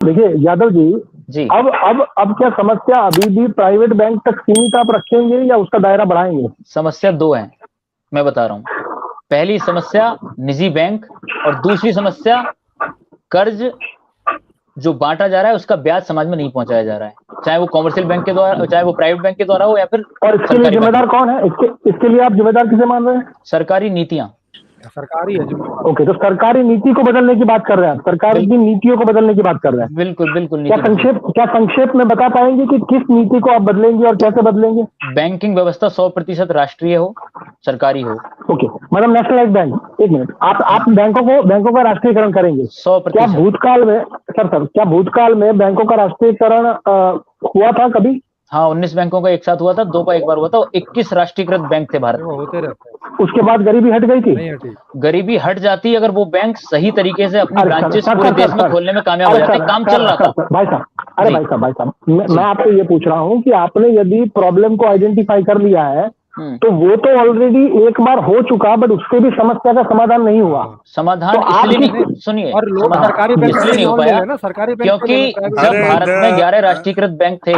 देखिए यादव जी, जी अब क्या समस्या अभी भी प्राइवेट बैंक तक सीमित आप रखेंगे या उसका दायरा बढ़ाएंगे? समस्या दो है, मैं बता रहा हूँ। पहली समस्या निजी बैंक, और दूसरी समस्या कर्ज जो बांटा जा रहा है उसका ब्याज समाज में नहीं पहुंचाया जा रहा है, चाहे वो कॉमर्शियल बैंक के द्वारा, चाहे वो प्राइवेट बैंक के द्वारा हो या फिर और इसके लिए सरकारी बैंक जिम्मेदार के। कौन है? इसके लिए आप जिम्मेदार किसे मान रहे हैं? सरकारी नीतियां। सरकारी है जिम्मेदार। ओके, तो सरकारी नीति को बदलने की बात कर रहे हैं, सरकार की नीतियों को बदलने की बात कर रहे हैं। बिल्कुल बिल्कुल क्या संक्षेप में बता पाएंगे कि किस नीति को आप बदलेंगे और कैसे बदलेंगे? बैंकिंग व्यवस्था 100% राष्ट्रीय हो, सरकारी हो। ओके, मतलब नेशनलाइज बैंक। एक मिनट, आप बैंकों का राष्ट्रीयकरण करेंगे? 100%। क्या भूतकाल में क्या भूतकाल में बैंकों का राष्ट्रीयकरण हुआ था कभी? हाँ, 19 बैंकों का एक साथ हुआ था, 2 का एक बार हुआ था, 21 राष्ट्रीयकृत बैंक थे भारत में। होते रहते हैं। उसके बाद गरीबी हट गई थी? नहीं हटी। गरीबी हट जाती अगर वो बैंक सही तरीके से अपनी ब्रांचेस पूरे देश में खोलने में कामयाब हो जाते। काम चल रहा था भाई साहब। अरे भाई साहब, मैं आपको ये पूछ रहा हूँ कि आपने यदि प्रॉब्लम को आइडेंटिफाई कर लिया है तो वो तो ऑलरेडी एक बार हो चुका, बट उससे भी समस्या का समाधान नहीं हुआ। समाधान तो इसलिए नहीं, सुनिए, और लोग सरकारी बैंक इसलिए नहीं हो पाया ना, सरकारी बैंक क्योंकि जब भारत में 11 राष्ट्रीयकृत बैंक थे,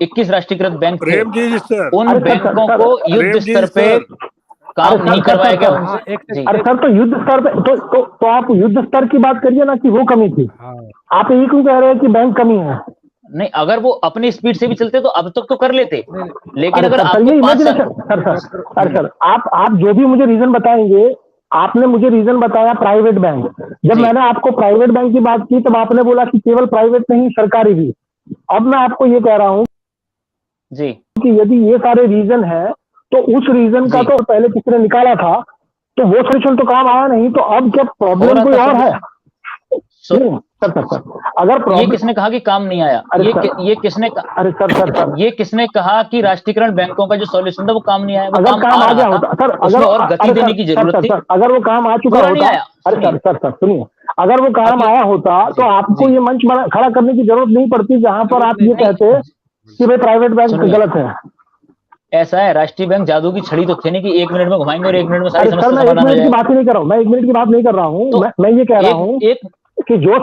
21 राष्ट्रीयकृत बैंक थे, उन बैंकों को युद्ध स्तर पे काम नहीं करवाया गया उनसे। अरे सर, तो युद्ध स्तर पे तो आप युद्ध स्तर की बात करिए ना कि वो कमी थी। आप ये क्यों कह रहे हैं कि बैंक कमी है? नहीं, अगर वो अपनी स्पीड से भी चलते तो अब तक तो कर लेते, लेकिन अगर सर आप जो भी मुझे रीजन बताएंगे, आपने मुझे रीजन बताया प्राइवेट बैंक। जब मैंने आपको प्राइवेट बैंक की बात की तब आपने बोला कि केवल प्राइवेट नहीं, सरकारी भी। अब मैं आपको ये कह रहा हूँ जी कि यदि ये सारे रीजन है तो उस रीजन का तो पहले किसी ने निकाला था, तो वो सोल्यूशन तो काम आया नहीं, तो अब क्या प्रॉब्लम कोई और है? सर अगर ये किसने कहा कि काम नहीं आया? ये किसने अरे सर ये किसने कहा कि राष्ट्रीयकरण बैंकों का जो सॉल्यूशन था वो काम नहीं आया? अगर काम आ गया होता सर, अगर और गति देने की जरूरत थी। अगर वो काम आ चुका होता, अरे सर सुनिए, अगर वो काम आया होता तो आपको ये मंच खड़ा करने की जरूरत नहीं पड़ती जहां पर आप ये कहते कि भाई प्राइवेट बैंक गलत है। ऐसा है, राष्ट्रीय बैंक जादू की छड़ी तो थे नहीं कि 1 मिनट में घुमाएंगे और 1 मिनट में सारी समस्या समाधान हो जाएगा। मैं 1 मिनट की बात ही नहीं कर रहा हूँ, मैं 1 मिनट की बात नहीं कर रहा हूँ। मैं ये कह रहा हूँ कि जो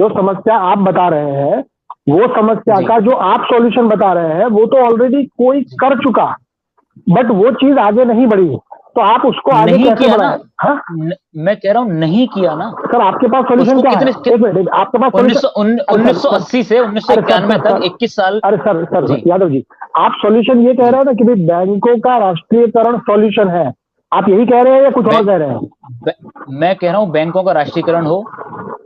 समस्या आप बता रहे हैं, वो समस्या का जो आप सॉल्यूशन बता रहे हैं वो तो ऑलरेडी कोई कर चुका, बट वो चीज आगे नहीं बढ़ी, तो आप उसको आगे कैसे बढ़ाएं? मैं कह रहा हूँ नहीं किया ना सर। आपके पास सॉल्यूशन क्या है? एक मिनट, आपके पास 1980 से 1991 तक 21 साल। अरे सर यादव जी, आप सॉल्यूशन ये कह रहे हैं ना कि भाई बैंकों का राष्ट्रीयकरण सॉल्यूशन है, आप यही कह रहे हैं या कुछ और कह रहे हैं? मैं कह रहा हूँ बैंकों का राष्ट्रीयकरण हो,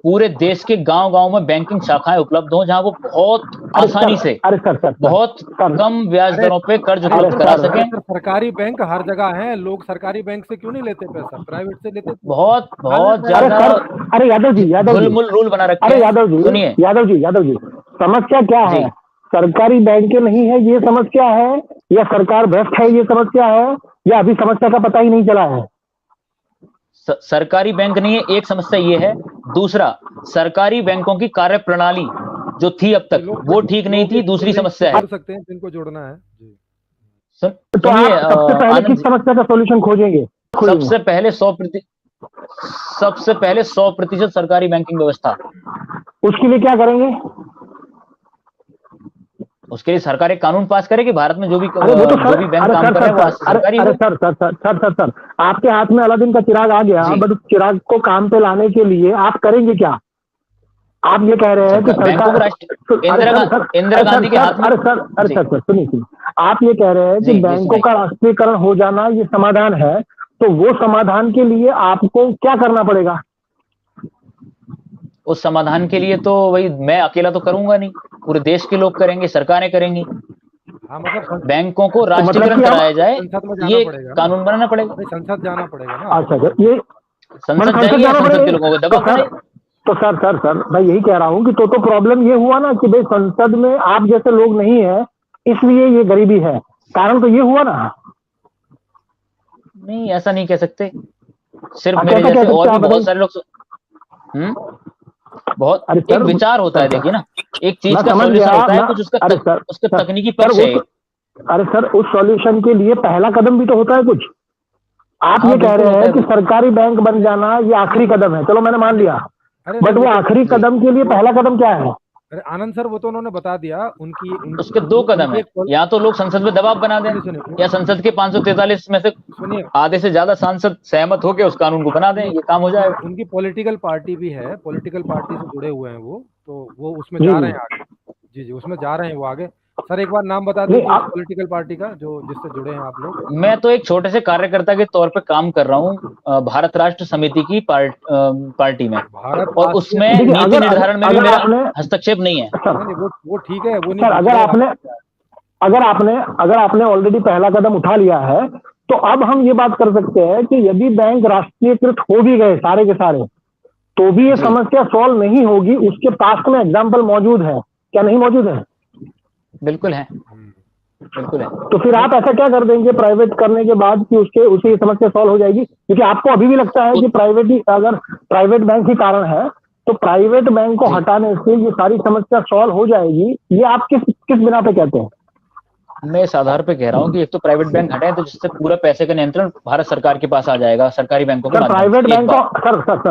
पूरे देश के गांव-गांव में बैंकिंग शाखाएं उपलब्ध हो जहां वो बहुत आसानी से बहुत कम ब्याज दरों पे कर्ज उपलब्ध करा सकें। सरकारी बैंक हर जगह है, लोग सरकारी बैंक से क्यों नहीं लेते पैसा, प्राइवेट से लेते। बहुत ज्यादा। अरे यादव जी रूल बना रखे। अरे यादव जी समस्या क्या है? सरकारी बैंक नहीं है ये समस्या है, या सरकार भ्रष्ट है ये समस्या है, या अभी समस्या का पता ही नहीं चला है? सरकारी बैंक नहीं है, एक समस्या ये है। दूसरा, सरकारी बैंकों की कार्य प्रणाली जो थी अब तक वो ठीक नहीं थी, दूसरी समस्या है। सकते हैं जिनको जोड़ना है जी। तो आप सबसे पहले किस समस्या का सॉल्यूशन खोजेंगे? सबसे पहले 100% सरकारी बैंकिंग व्यवस्था। उसके लिए क्या करेंगे? उसके लिए सरकार एक कानून पास करे कि भारत में जो भी बैंक काम कर रहे हैं वो सरकारी। सर आपके हाथ में अलादीन का चिराग आ गया, बट उस चिराग को काम पे लाने के लिए आप करेंगे क्या? आप ये कह रहे हैं कि सरकार इंदिरा गांधी के हाथ में। सर सुनिए, आप ये कह रहे हैं कि बैंकों का राष्ट्रीयकरण हो जाना ये समाधान है, तो वो समाधान के लिए आपको क्या करना पड़ेगा? उस समाधान के लिए तो वही मैं अकेला तो करूंगा नहीं, पूरे देश के लोग करेंगे, सरकारें करेंगी। बैंकों को राष्ट्रीयकरण कराया जाए, ये कानून बनाना पड़ेगा, संसद जाना पड़ेगा ना। अच्छा, ये संसद जाइए, संसद के लोगों को दबाव बनाइए। तो सर मैं यही कह रहा हूँ कि तो प्रॉब्लम ये हुआ ना कि भाई संसद में आप जैसे लोग नहीं है, इसलिए ये गरीबी है, कारण तो ये हुआ ना। नहीं, ऐसा नहीं कह सकते, सिर्फ मेरे जैसे और भी बहुत सारे लोग। बहुत एक विचार होता है, देखिए ना, एक चीज का सॉल्यूशन होता है कुछ, उसका तकनीकी पक्ष है। अरे सर, उस सॉल्यूशन के लिए पहला कदम भी तो होता है कुछ। आप ये कह रहे हैं कि सरकारी बैंक बन जाना ये आखिरी कदम है, चलो मैंने मान लिया, बट वो आखिरी कदम के लिए पहला कदम क्या है? अरे आनंद सर, वो तो उन्होंने बता दिया। उसके दो कदम है, या तो लोग संसद में दबाव बना दें, या संसद के 543 में से आधे से ज्यादा सांसद सहमत होकर उस कानून को बना दें, ये काम हो जाएगा। उनकी पॉलिटिकल पार्टी भी है, पॉलिटिकल पार्टी से जुड़े हुए हैं वो, तो वो उसमें जा रहे हैं आगे। जी उसमें जा रहे हैं वो आगे। सर एक बार नाम बता दीजिए पॉलिटिकल पार्टी का जो जिससे जुड़े हैं आप लोग। मैं तो एक छोटे से कार्यकर्ता के तौर पे काम कर रहा हूँ भारत राष्ट्र समिति की पार्टी में, और उसमें नीति निर्धारण में भी मेरा हस्तक्षेप नहीं है। वो ठीक है, वो नहीं। अगर आपने ऑलरेडी पहला कदम उठा लिया है, तो अब हम ये बात कर सकते हैं कि यदि बैंक राष्ट्रीयकृत हो भी गए सारे के सारे, तो भी ये समस्या सॉल्व नहीं होगी। उसके पास में एग्जाम्पल मौजूद है, क्या नहीं मौजूद है? बिल्कुल है, बिल्कुल है। तो फिर आप ऐसा क्या कर देंगे प्राइवेट करने के बाद कि उसी समस्या सॉल्व हो जाएगी? क्योंकि आपको अभी भी लगता है कि अगर प्राइवेट बैंक ही कारण है, तो प्राइवेट बैंक को हटाने से ये सारी समस्या सॉल्व हो जाएगी, ये आप किस बिना पे कहते हैं? मैं इस आधार पे कह रहा हूँ कि एक तो प्राइवेट बैंक हटाए, तो जिससे पूरा पैसे का नियंत्रण भारत सरकार के पास आ जाएगा, सरकारी बैंकों के माध्यम से।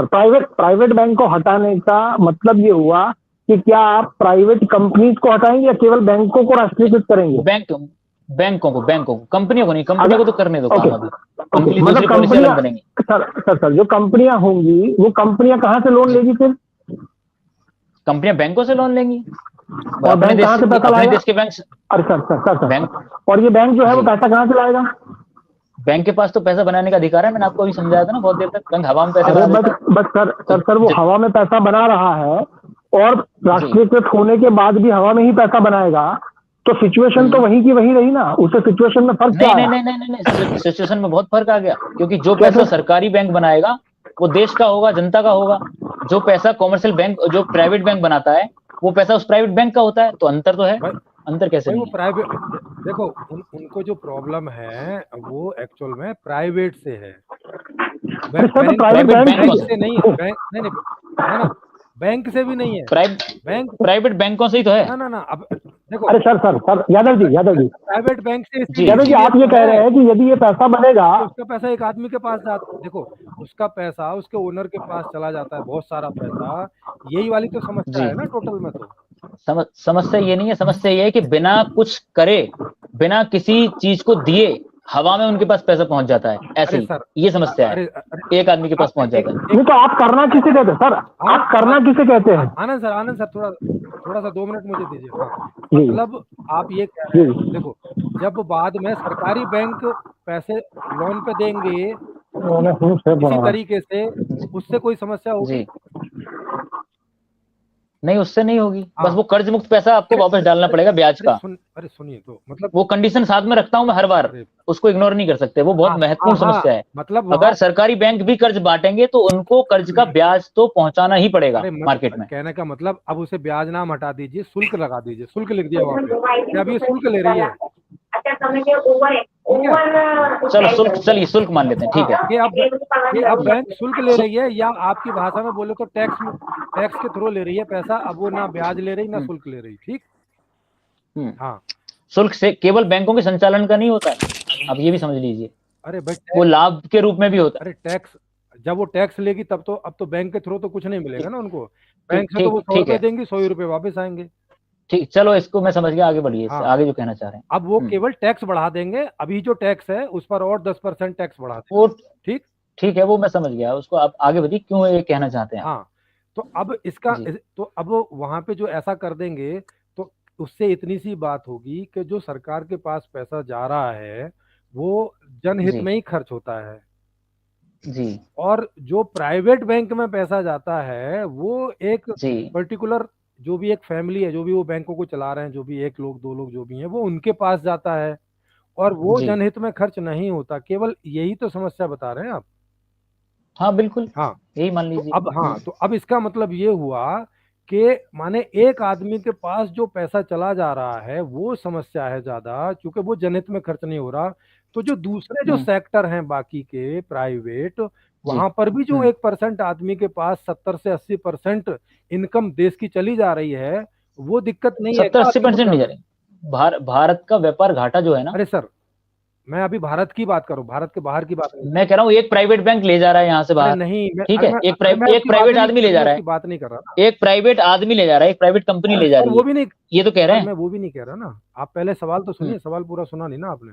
प्राइवेट बैंक को हटाने का मतलब ये हुआ कि क्या आप प्राइवेट कंपनीज को हटाएंगे या केवल बैंकों को राष्ट्रीयकृत करेंगे? बैंकों को, कंपनियों को नहीं। कंपनियों को तो करने दो काम अभी, मतलब कंपनियां, सर जो कंपनियां होंगी वो कंपनियां कहाँ से लोन लेगी? फिर कंपनियां बैंकों से लोन लेंगी, और बैंक कहाँ से पैसा लाएगा? देश के बैंक। अरे सर बैंक, और ये बैंक जो है वो पैसा कहाँ से लाएगा? बैंक के पास तो पैसा बनाने का अधिकार है, मैंने आपको अभी समझाया था ना बहुत देर तक। बैंक हवा में पैसा बना देता है। बस सर वो हवा में पैसा बना रहा है, और राष्ट्रीयकृत होने के बाद भी हवा में ही पैसा बनाएगा, तो सिचुएशन तो वही की वही रही ना। उससे सिचुएशन में फर्क क्या है? नहीं, सिचुएशन में बहुत फर्क आ गया, क्योंकि जो पैसा सरकारी बैंक बनाएगा वो देश का होगा, जनता का होगा। जो पैसा कॉमर्शियल बैंक, जो प्राइवेट बैंक बनाता है, वो पैसा उस प्राइवेट बैंक का होता है। तो अंतर तो है, अंतर कैसे नहीं? प्राइवेट देखो, उनको जो प्रॉब्लम है वो एक्चुअल में प्राइवेट से है, प्राइवेट बैंक से नहीं है। नहीं, बैंक से भी नहीं है। प्राइवेट बैंकों से ही तो है ना। अब देखो, अरे sir Yadav ji private bank से यादव जी आप ये कह रहे हैं कि यदि ये पैसा बनेगा, तो उसका पैसा एक आदमी के पास जाता, देखो उसका पैसा उसके ओनर के पास चला जाता है, बहुत सारा पैसा। यही वाली तो समस्या है ना टोटल में। तो समस्या ये नहीं है, समस्या ये है कि बिना कुछ करे, बिना किसी चीज को दिए हवा में उनके पास पैसा पहुंच जाता है, ऐसे ही ये समस्या है। एक आदमी के पास पहुंच जाता है। नहीं तो आप करना किसे कहते हैं सर? आप करना किसे कहते हैं? आनंद सर थोड़ा सा 2 मिनट मुझे दीजिए। मतलब आप ये कह रहे हैं, देखो जब बाद में सरकारी बैंक पैसे लोन पे देंगे इसी तरीके से, उससे कोई समस्या होगी? नहीं, उससे नहीं होगी। बस वो कर्ज मुक्त पैसा आपको वापस डालना पड़ेगा ब्याज का। अरे सुनिए, तो मतलब वो कंडीशन साथ में रखता हूं मैं हर बार, उसको इग्नोर नहीं कर सकते। वो बहुत महत्वपूर्ण समस्या है। मतलब अगर सरकारी बैंक भी कर्ज बांटेंगे तो उनको कर्ज का ब्याज तो पहुंचाना ही पड़ेगा मार्केट में। कहने का मतलब, अब उसे ब्याज नाम हटा दीजिए, शुल्क लगा दीजिए। शुल्क लिख दिया वहां पे, अब ये शुल्क ले रही है। चलो चलिए शुल्क मान लेते हैं, ठीक है। ये अब बैंक शुल्क ले रही है, या आपकी भाषा में बोले तो टैक्स के थ्रू ले रही है पैसा। अब वो ना ब्याज ले रही ना शुल्क ले रही, ठीक। हाँ, शुल्क से केवल बैंकों के संचालन का नहीं होता है, आप ये भी समझ लीजिए। अरे भाई, वो लाभ के रूप में भी होता है। अरे टैक्स, जब वो टैक्स लेगी तब तो, अब तो बैंक के थ्रू तो कुछ नहीं मिलेगा ना उनको। बैंक से तो वो 100 रुपए देंगी, 100 रुपए वापस आएंगे। ठीक, चलो इसको मैं समझ गया, आगे बढ़िए। आगे जो कहना चाह रहे हैं, अब वो केवल टैक्स बढ़ा देंगे। अभी जो टैक्स है उस पर और 10% टैक्स बढ़ा देंगे। ठीक है, वो मैं समझ गया। उसको आप आगे बढ़िए, क्यों ये कहना चाहते हैं? हाँ, तो अब इसका, तो अब वहां पे जो ऐसा कर देंगे तो उससे इतनी सी बात होगी कि जो सरकार के पास पैसा जा रहा है वो जनहित में ही खर्च होता है जी, और जो प्राइवेट बैंक में पैसा जाता है वो एक पर्टिकुलर, जो भी एक फैमिली है, जो भी वो बैंकों को चला रहे हैं, जो भी 1 लोग 2 लोग जो भी हैं, वो उनके पास जाता है और वो जनहित में खर्च नहीं होता। केवल यही तो समस्या बता रहे हैं आप। हाँ बिल्कुल, हाँ, यही मान लीजिए। तो अब इसका मतलब ये हुआ कि माने एक आदमी के पास जो पैसा चला जा रहा है वो समस्या है ज्यादा, क्योंकि वो जनहित में खर्च नहीं हो रहा। तो जो दूसरे जो सेक्टर हैं बाकी के प्राइवेट, वहां पर भी जो 1% आदमी के पास 70 से 80% इनकम देश की चली जा रही है, वो दिक्कत नहीं है। 70-80% नहीं जा रही। भारत का व्यापार घाटा जो है ना, अरे सर, मैं अभी भारत की बात करूं, भारत के बाहर की बात नहीं। मैं कह रहा हूँ एक प्राइवेट बैंक ले जा रहा है यहाँ से बाहर, नहीं, ठीक है, एक प्राइवेट आदमी ले जा रहा है, बात नहीं कर रहा, एक प्राइवेट आदमी ले जा रहा है, एक प्राइवेट कंपनी ले जा रही है, वो भी नहीं, ये तो कह रहे हैं। मैं वो भी नहीं कह रहा ना, आप पहले सवाल तो सुनिए, सवाल पूरा सुना नहीं ना आपने।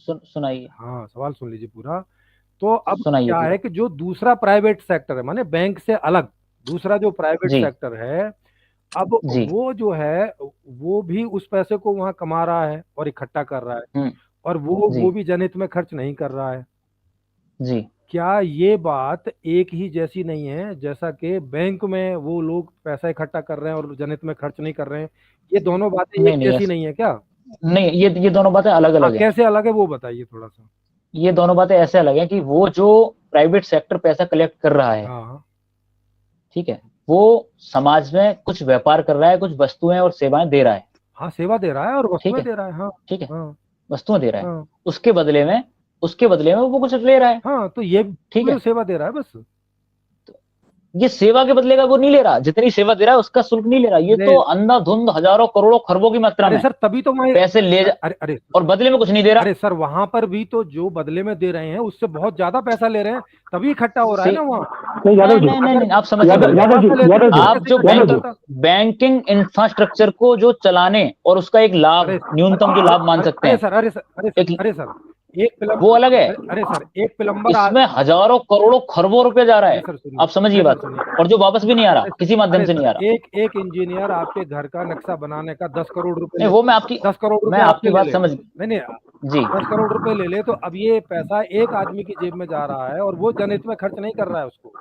सुनाइए। हाँ, सवाल सुन लीजिए पूरा। तो अब क्या है कि जो दूसरा प्राइवेट सेक्टर है, माने बैंक से अलग दूसरा जो प्राइवेट सेक्टर है, अब वो जो है वो भी उस पैसे को वहां कमा रहा है और इकट्ठा कर रहा है, और वो भी जनहित में खर्च नहीं कर रहा है जी। क्या ये बात एक ही जैसी नहीं है जैसा कि बैंक में वो लोग पैसा इकट्ठा कर रहे हैं और जनहित में खर्च नहीं कर रहे हैं? ये दोनों बातें एक जैसी नहीं है क्या? नहीं, ये दोनों बातें अलग अलग है। कैसे अलग है वो बताइए थोड़ा सा। ये दोनों बातें ऐसे अलग है कि वो जो प्राइवेट सेक्टर पैसा कलेक्ट कर रहा है, ठीक है, वो समाज में कुछ व्यापार कर रहा है, कुछ वस्तुएं और सेवाएं दे रहा है। हाँ, सेवा दे रहा है और वस्तुएं दे रहा है। हाँ, ठीक है, वस्तुएं दे रहा है, उसके बदले में वो कुछ ले रहा है। हाँ, तो ये ठीक है, सेवा दे रहा है बस। ये सेवा के बदले का वो नहीं ले रहा, जितनी सेवा दे रहा है उसका शुल्क नहीं ले रहा। ये तो अंधाधुंध हजारों करोड़ों खरबों की मात्रा में सर, तभी तो पैसे ले अरे और बदले में कुछ नहीं दे रहा। अरे सर, वहां पर भी तो जो बदले में दे रहे हैं उससे बहुत ज्यादा पैसा ले रहे हैं, तभी इकट्ठा हो रहा है ना वहाँ। नहीं, आप समझिए, आप जो बैंकिंग इंफ्रास्ट्रक्चर को जो चलाने और उसका एक लाभ, न्यूनतम जो लाभ मान सकते हैं, अरे सर, वो अलग है। अरे सर, एक प्लम्बर इसमें हजारों करोड़ों खरबों रुपए जा रहा है, आप समझिए बात, और जो वापस भी नहीं आ रहा, किसी माध्यम से नहीं आ रहा। एक इंजीनियर आपके घर का नक्शा बनाने का 10 करोड़ रुपए, नहीं, वो मैं आपकी 10 करोड़ रुपए, मैं आपकी बात समझ, नहीं जी, 10 करोड़ रुपए ले ले, तो अब ये पैसा एक आदमी की जेब में जा रहा है और वो जनहित में खर्च नहीं कर रहा है उसको।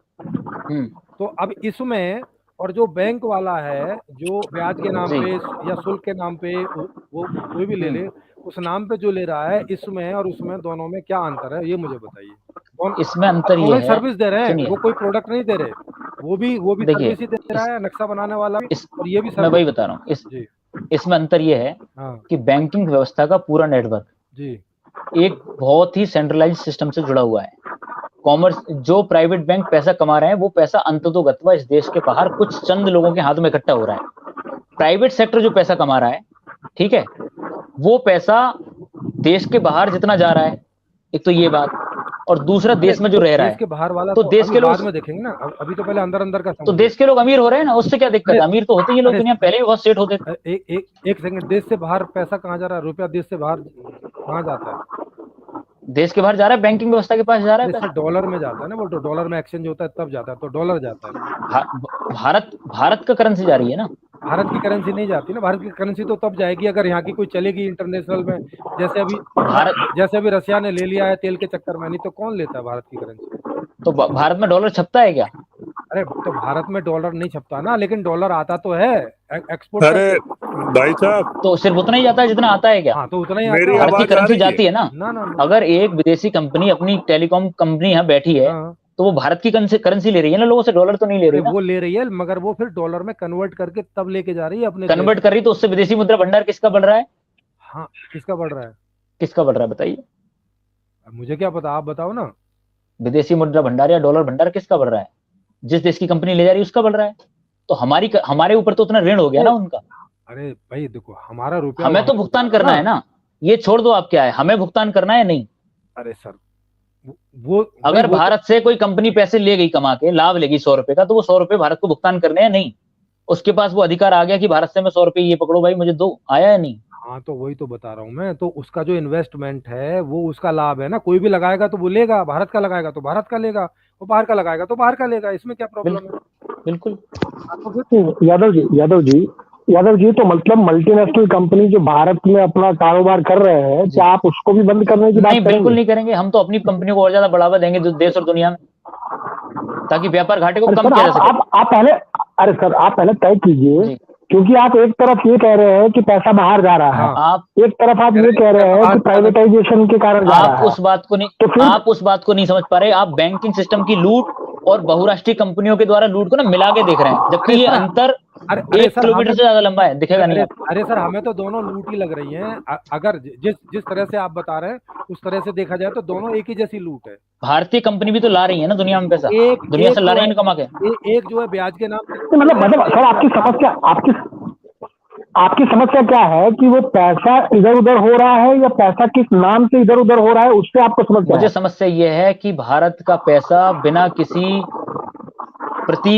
तो अब इसमें, और जो बैंक वाला है जो ब्याज के नाम पे या शुल्क के नाम पे, वो कोई भी ले ले, उस नाम पे जो ले रहा है, इसमें और उसमें दोनों में क्या अंतर है, ये मुझे बताइए। इसमें अंतर ये है, सर्विस दे रहे हैं, वो कोई प्रोडक्ट नहीं दे रहे, वो भी सर्विस ही दे रहा है, नक्शा बनाने वाला और ये भी मैं वही बता रहा हूँ। इसमें अंतर ये है कि बैंकिंग व्यवस्था का पूरा नेटवर्क जी एक बहुत ही सेंट्रलाइज्ड सिस्टम से जुड़ा हुआ है। कॉमर्स, जो प्राइवेट बैंक पैसा कमा रहे हैं, वो पैसा अंततोगत्वा इस देश के बाहर कुछ चंद लोगों के हाथ में इकट्ठा हो रहा है। प्राइवेट सेक्टर जो पैसा कमा रहा है, ठीक है, वो पैसा देश के बाहर जितना जा रहा है, एक तो ये बात, और दूसरा देश में जो रह रहा है, के बाहर वाला तो देश के लोग में देखेंगे ना, अभी तो पहले अंदर का, तो देश के लोग अमीर हो रहे हैं ना, उससे क्या दिक्कत है? अमीर तो होते ही लोग, दुनिया पहले भी बहुत सेट होते थे। एक सेकंड, देश से बाहर पैसा कहाँ जा रहा है? रुपया देश से बाहर कहाँ जाता है? देश के बाहर जा रहा है, बैंकिंग व्यवस्था के पास जा रहा है, डॉलर में जाता है ना, वो तो डॉलर में एक्सचेंज होता है तब जाता है, तो डॉलर जाता है। भारत का करेंसी जा रही है ना, भारत की करेंसी नहीं जाती ना। भारत की करेंसी तो तब जाएगी अगर यहाँ की कोई चलेगी इंटरनेशनल में, जैसे अभी रसिया ने ले लिया है तेल के चक्कर में, नहीं तो कौन लेता है भारत की करेंसी? तो भारत में डॉलर छपता है क्या? अरे तो भारत में डॉलर नहीं छपता ना, लेकिन डॉलर आता तो है एक्सपोर्ट। अरे भाई साहब, तो सिर्फ उतना ही जाता है जितना आता है क्या? हाँ, तो उतना ही भारत की करेंसी जाती है ना। अगर एक विदेशी कंपनी, अपनी टेलीकॉम कंपनी यहाँ बैठी है, तो वो भारत की करेंसी ले रही है ना लोगों से, डॉलर तो नहीं ले रही है। वो ले रही है, मगर वो फिर डॉलर में कन्वर्ट करके तब लेके जा रही है अपने, कन्वर्ट कर रही, तो उससे विदेशी मुद्रा भंडार किसका बढ़ रहा है? हाँ, किसका बढ़ रहा है? किसका बढ़ रहा है बताइए? मुझे क्या पता, आप बताओ ना। विदेशी मुद्रा भंडार या डॉलर भंडार किसका बढ़ रहा है? जिस देश की कंपनी ले जा रही है उसका बढ़ रहा है। तो हमारे ऊपर तो उतना ऋण हो गया ना उनका। अरे भाई देखो, हमारा रुपया, हमें तो भुगतान करना है ना, ये छोड़ दो आप, क्या है, हमें भुगतान करना है नहीं। अरे सर, वो अगर भारत से कोई कंपनी पैसे ले गई, कमा के लाभ लेगी 100 रुपए का, तो वो 100 रुपए भारत को भुगतान करने हैं नहीं। उसके पास वो अधिकार आ गया कि भारत से मैं 100 रुपए ये पकड़ो भाई, मुझे दो, आया है नहीं। हाँ, तो वही तो बता रहा हूँ मैं, तो उसका जो इन्वेस्टमेंट है वो उसका लाभ है ना। कोई भी लगाएगा तो वो लेगा, भारत का लगाएगा तो भारत का लेगा, वो बाहर का लगाएगा तो बाहर का लेगा, इसमें क्या प्रॉब्लम है? बिल्कुल। यादव जी, तो मतलब मल्टीनेशनल कंपनी जो भारत में अपना कारोबार कर रहे हैं, क्या आप उसको भी बंद करने की बात करेंगे? बिल्कुल नहीं करेंगे। हम तो अपनी कंपनियों को और ज्यादा बढ़ावा देंगे देश और दुनिया में, ताकि व्यापार घाटे को कम किया जा सके। आप पहले तय कीजिए, क्योंकि आप एक तरफ ये कह रहे हैं कि पैसा बाहर जा रहा है, आप एक तरफ आप ये कह रहे हैं कि प्राइवेटाइजेशन के कारण जा रहा है। आप उस बात को नहीं समझ पा रहे। आप बैंकिंग सिस्टम की लूट और बहुराष्ट्रीय कंपनियों के द्वारा लूट को ना मिला के देख रहे हैं, जबकि ये अंतर 1 किलोमीटर से ज्यादा लंबा है, दिखेगा नहीं। अरे सर, हमें तो दोनों लूट ही लग रही हैं। अगर जिस तरह से आप बता रहे हैं उस तरह से देखा जाए तो दोनों एक ही जैसी लूट है। भारतीय कंपनी भी तो ला रही है ना दुनिया में पैसा, दुनिया से ला रही है कमा के। एक जो है ब्याज के नाम, मतलब सर, आपकी समस्या आपकी समस्या क्या है कि वो पैसा इधर उधर हो रहा है या पैसा किस नाम से इधर उधर हो रहा है, उससे आपको समस्या मुझे है? समस्या ये है कि भारत का पैसा बिना किसी प्रति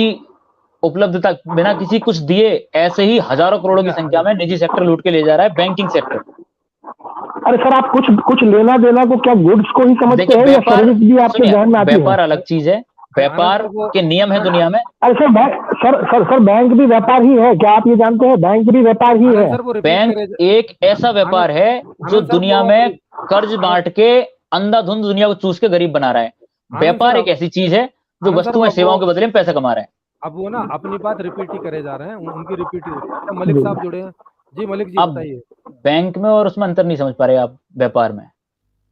उपलब्धता, बिना किसी कुछ दिए ऐसे ही हजारों करोड़ों की संख्या में निजी सेक्टर लूट के ले जा रहा है, बैंकिंग सेक्टर। अरे सर, आप कुछ कुछ लेना देना को क्या गुड्स को ही समझते हैं या सर्विस भी आपके ध्यान में आती है? व्यापार अलग चीज है, व्यापार के नियम है दुनिया में। अरे सर बैंक भी व्यापार ही है, क्या आप ये जानते हैं? बैंक भी व्यापार ही है। बैंक एक ऐसा व्यापार है जो दुनिया में कर्ज बांट के अंधाधुंध दुनिया को चूस के गरीब बना रहा है। व्यापार एक ऐसी चीज है जो वस्तुएं सेवाओं के बदले में पैसा कमा रहा है। अब वो ना अपनी बात रिपीट ही करे जा रहे हैं, उनकी रिपीट ही होती है। मलिक साहब जुड़े हैं जी, मलिक जी बताइए। बैंक में और उसमें अंतर नहीं समझ पा रहे आप, व्यापार में।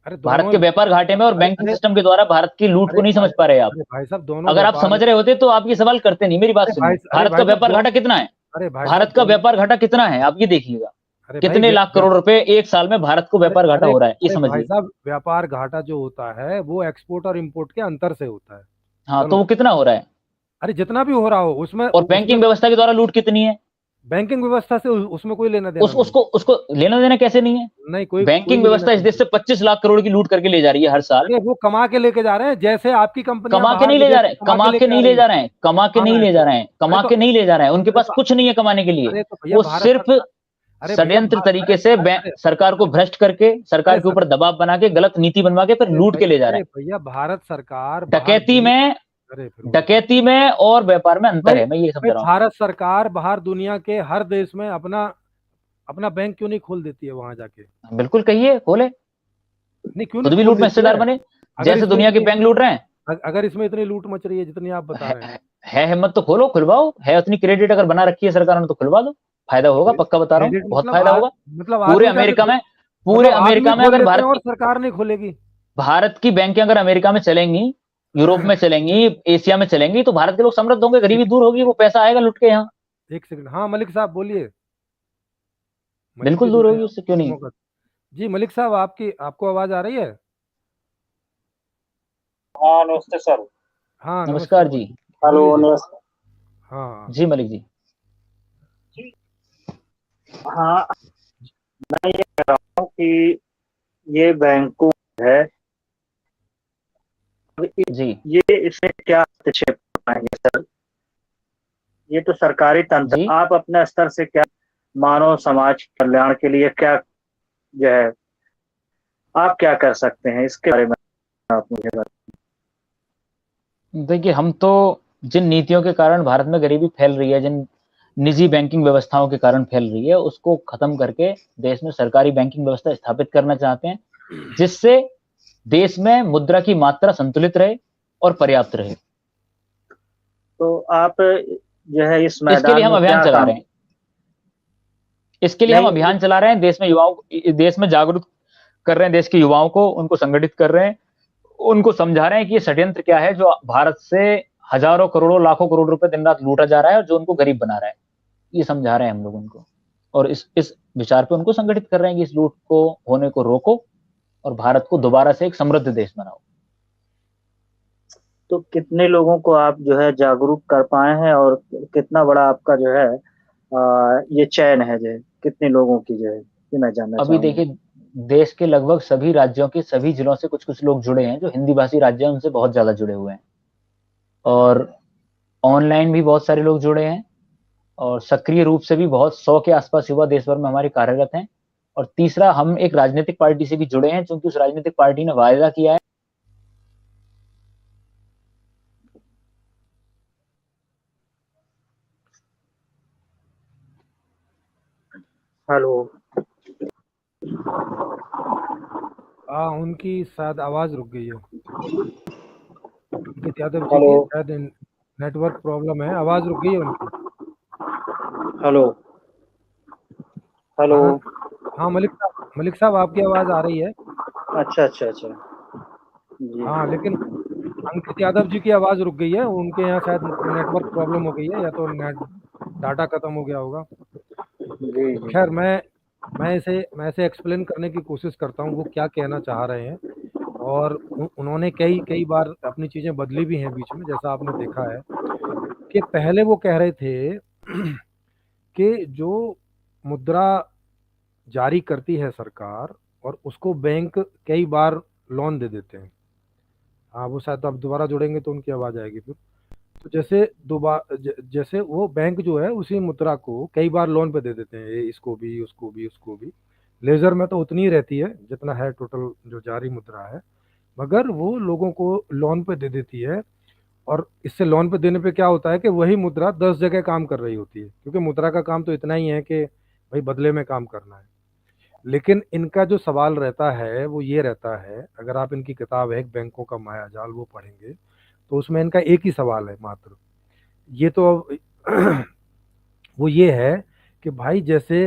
अरे भारत के व्यापार घाटे में और बैंकिंग सिस्टम के द्वारा भारत की लूट को नहीं समझ पा रहे आप। भाई साहब दोनों, अगर आप समझ रहे होते तो आप ये सवाल करते नहीं। मेरी बात सुनिए, भारत का व्यापार घाटा कितना है? भारत का व्यापार घाटा कितना है आप ये देखिएगा, कितने लाख करोड़ रुपए एक साल में भारत को व्यापार घाटा हो रहा है, ये समझिए। भाई साहब व्यापार घाटा जो होता है वो एक्सपोर्ट और इंपोर्ट के अंतर से होता है। हाँ, तो वो कितना हो रहा है? अरे जितना भी हो रहा हो उसमें। और बैंकिंग व्यवस्था के द्वारा लूट कितनी है? बैंकिंग व्यवस्था से उसमें कोई लेना देना उसको लेना देना कैसे नहीं है? नहीं, कोई बैंकिंग व्यवस्था इस देश से 25 लाख करोड़ की लूट करके ले जा रही है हर साल। वो कमा के लेके जा रहे हैं, जैसे आपकी कंपनी कमा के नहीं ले जा रहे हैं, कमा के नहीं ले जा रहे हैं, कमा के नहीं ले जा रहे हैं, कमा के नहीं ले जा रहे हैं। उनके पास कुछ नहीं है कमाने के लिए। वो सिर्फ षड्यंत्र तरीके से सरकार को भ्रष्ट करके, सरकार के ऊपर दबाव बना के, गलत नीति बनवा के फिर लूट के ले जा रहे हैं। भैया भारत सरकार डकैती में और व्यापार में अंतर है, मैं ये समझ रहा हूँ। भारत सरकार बाहर दुनिया के हर देश में अपना बैंक क्यों नहीं खोल देती है वहां जाके? बिल्कुल कहिए, खोले। नहीं क्यों खुद भी लूट में हिस्सेदार बने, जैसे दुनिया के बैंक लूट रहे हैं। अगर इसमें इतनी लूट मच रही है जितनी आप बता रहे हैं, है हिम्मत तो खोलो, खुलवाओ। है उतनी क्रेडिट अगर बना रखी है सरकार ने तो खुलवा दो, फायदा होगा, पक्का बता रहा हूँ, बहुत फायदा होगा। मतलब पूरे अमेरिका में अगर भारत और सरकार नहीं खोलेगी, भारत की बैंकें अगर अमेरिका में चलेंगी, यूरोप में चलेंगी, एशिया में चलेंगी, तो भारत के लोग समृद्ध होंगे, गरीबी दूर होगी, वो पैसा आएगा लुट के यहाँ। एक सेकंड, हाँ मलिक साहब बोलिए। बिल्कुल दूर होगी, उससे क्यों नहीं। जी मलिक साहब आपको आवाज आ रही है? हाँ नमस्ते सर। हाँ नमस्कार जी। हेलो नमस्कार। हाँ जी मलिक जी। हाँ मैं ये कह रहा हूँ कि ये बैंकों है जी, ये इसमें क्या हस्तक्षेप पाएंगे सर? ये तो सरकारी तंत्र, आप अपने स्तर से क्या मानव समाज कल्याण के लिए क्या जो है आप क्या कर सकते हैं, इसके बारे में आप मुझे बताएं। देखिए, हम तो जिन नीतियों के कारण भारत में गरीबी फैल रही है, जिन निजी बैंकिंग व्यवस्थाओं के कारण फैल रही है, उसको खत्म करके देश में सरकारी बैंकिंग व्यवस्था स्थापित करना चाहते हैं, जिससे देश में मुद्रा की मात्रा संतुलित रहे और पर्याप्त रहे। तो आप जो है इसके लिए हम अभियान चला रहे हैं। इसके लिए हम अभियान चला रहे हैं, देश में जागरूक कर रहे हैं, देश के युवाओं को, उनको संगठित कर रहे हैं, उनको समझा रहे हैं कि ये षड्यंत्र क्या है जो भारत से हजारों करोड़ों लाखों करोड़ रुपए दिन रात लूटा जा रहा है और जो उनको गरीब बना रहा है। ये समझा रहे हैं हम लोग उनको, और इस विचार पे उनको संगठित कर रहे हैं कि इस लूट को होने को रोको और भारत को दोबारा से एक समृद्ध देश बनाओ। तो कितने लोगों को आप जो है जागरूक कर पाए हैं और कितना बड़ा आपका जो है ये चयन है जो कितने लोगों की जो है कि मैं जानना अभी देखिए, देश के लगभग सभी राज्यों के सभी जिलों से कुछ कुछ लोग जुड़े हैं, जो हिंदी भाषी राज्य हैं उनसे बहुत ज्यादा जुड़े हुए हैं, और ऑनलाइन भी बहुत सारे लोग जुड़े हैं, और सक्रिय रूप से भी बहुत 100 के आसपास युवा देश भर में हमारे कार्यरत हैं। और तीसरा, हम एक राजनीतिक पार्टी से भी जुड़े हैं, क्योंकि उस राजनीतिक पार्टी ने वायदा किया है। हेलो, उनकी शायद आवाज रुक गई है, यादव जी की शायद नेटवर्क प्रॉब्लम है, आवाज रुक गई है उनकी। Hello hello. हाँ मलिक साहब आपकी आवाज आ रही है। अच्छा जी। हाँ, लेकिन अंकित यादव जी की आवाज रुक गई है, उनके यहाँ शायद नेटवर्क प्रॉब्लम हो गई है, या तो डाटा खत्म हो गया होगा। खैर मैं इसे एक्सप्लेन करने की कोशिश करता हूँ वो क्या कहना चाह रहे हैं, और उन्होंने कई बार अपनी चीजें बदली भी हैं बीच में, जैसा आपने देखा है कि पहले वो कह रहे थे कि जो मुद्रा जारी करती है सरकार और उसको बैंक कई बार लोन दे देते हैं। हाँ, वो शायद आप दोबारा जुड़ेंगे तो उनकी आवाज आएगी फिर। तो जैसे जैसे वो बैंक जो है उसी मुद्रा को कई बार लोन पे दे देते हैं, इसको भी उसको भी उसको भी। लेजर में तो उतनी ही रहती है जितना है टोटल जो जारी मुद्रा है, मगर वो लोगों को लोन पे दे देती है। और इससे लोन पे देने पे क्या होता है कि वही मुद्रा 10 जगह काम कर रही होती है, क्योंकि मुद्रा का काम तो इतना ही है कि भाई बदले में काम करना है। लेकिन इनका जो सवाल रहता है वो ये रहता है, अगर आप इनकी किताब है बैंकों का मायाजाल वो पढ़ेंगे तो उसमें इनका एक ही सवाल है मात्र, ये तो अब वो ये है कि भाई जैसे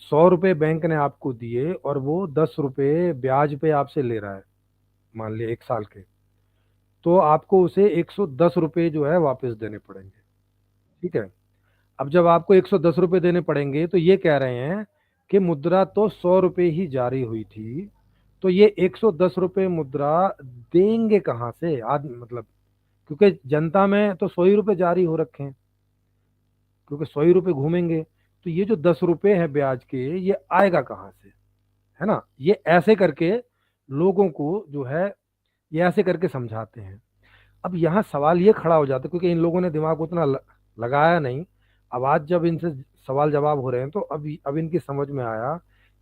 100 रुपए बैंक ने आपको दिए और वो 10 रुपए ब्याज पे आपसे ले रहा है, मान लिया 1 साल के, तो आपको उसे 110 रुपए जो है वापस देने पड़ेंगे। ठीक है। अब जब आपको 110 रुपए देने पड़ेंगे तो ये कह रहे हैं कि मुद्रा तो 100 रुपए ही जारी हुई थी, तो ये 110 रुपए मुद्रा देंगे कहाँ से आदमी, मतलब क्योंकि जनता में तो 100 ही रुपए जारी हो रखे हैं, क्योंकि 100 ही रुपए घूमेंगे, तो ये जो 10 रुपए हैं ब्याज के ये आएगा कहाँ से, है ना। ये ऐसे करके लोगों को जो है ये ऐसे करके समझाते हैं। अब यहाँ सवाल ये खड़ा हो जाता है, क्योंकि इन लोगों ने दिमाग उतना लगाया नहीं। अब आज जब इनसे सवाल जवाब हो रहे हैं तो अब इनकी समझ में आया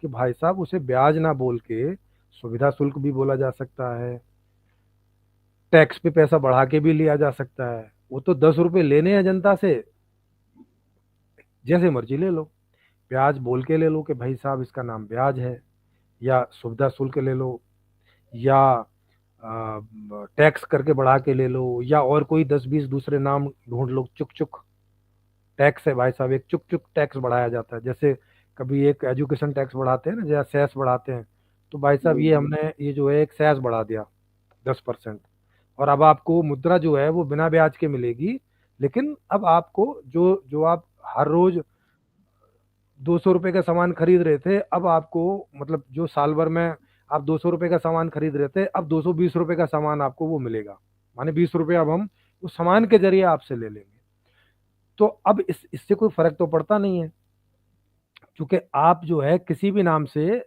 कि भाई साहब उसे ब्याज ना बोल के सुविधा शुल्क भी बोला जा सकता है, टैक्स पे पैसा बढ़ा के भी लिया जा सकता है। वो तो 10 रुपए लेने हैं जनता से, जैसे मर्जी ले लो, ब्याज बोल के ले लो कि भाई साहब इसका नाम ब्याज है, या सुविधा शुल्क ले लो, या टैक्स करके बढ़ा के ले लो, या और कोई 10-20 दूसरे नाम ढूंढ लो। चुक चुक टैक्स है भाई साहब, एक चुक चुक टैक्स बढ़ाया जाता है। जैसे कभी एक एजुकेशन टैक्स बढ़ाते हैं ना, जैसे सेस बढ़ाते हैं, तो भाई साहब ये हमने ये जो है एक सेस बढ़ा दिया 10%, और अब आपको मुद्रा जो है वो बिना ब्याज के मिलेगी। लेकिन अब आपको जो जो आप हर रोज 200 रुपए का सामान खरीद रहे थे, अब आपको मतलब जो साल भर में आप 200 रुपए का सामान खरीद रहे थे, अब 220 रुपए का सामान आपको वो मिलेगा, माने 20 रुपए अब हम उस सामान के जरिए आपसे ले लेंगे। तो अब इससे कोई फर्क तो पड़ता नहीं है, क्योंकि आप जो है किसी भी नाम से